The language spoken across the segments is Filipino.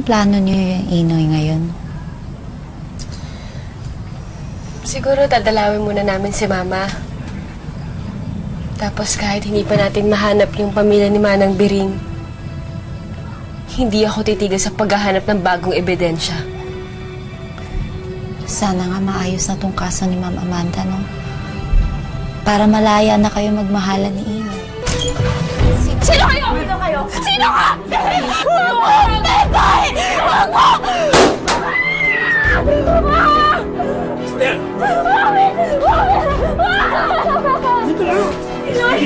plano niyo yung Inoy ngayon? Siguro dadalawin muna namin si Mama. Tapos kahit hindi pa natin mahanap yung pamilya ni Manang Biring, hindi ako titigil sa paghahanap ng bagong ebidensya. Sana nga maayos na tong kaso ni Ma'am Amanda, no? Para malaya na kayo magmahalan ni Inoy. Sino kayo? Sino kayo? Sino ka? Bebay! Ako! Inoy!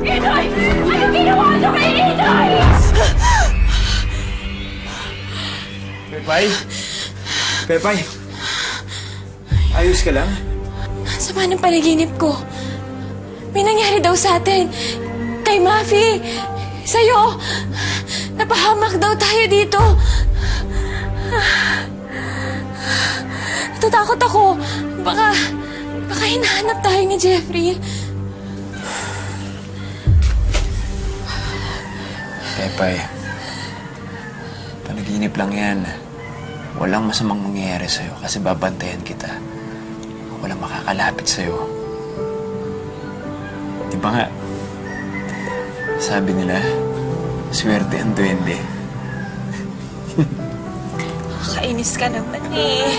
Inoy! Ano ginawa niyo kay Inoy? Pepay? Pepay? Ayos ka lang? Sama ng panaginip ko. May nangyari daw sa atin. Kay Mafi. Sa'yo. Napahamak daw tayo dito. Natatakot ako. Baka hinahanap tayo ni Jeffrey. Pepay, panaginip lang yan. Walang masamang mangyayari sa'yo kasi babantayan kita. Walang makakalapit sa'yo. Di ba nga, sabi nila, swerte ang duwende. Kainis ka naman eh.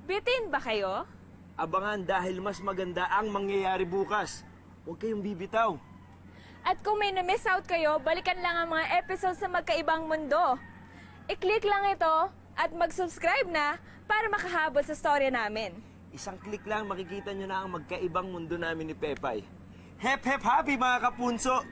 Bitin ba kayo? Abangan dahil mas maganda ang mangyayari bukas. Huwag kayong bibitaw. At kung may na-miss out kayo, balikan lang ang mga episodes sa Magkaibang Mundo. I-click lang ito at mag-subscribe na para makahabol sa storya namin. Isang click lang makikita nyo na ang magkaibang mundo namin ni Pepay. Hep hep happy mga kapunso!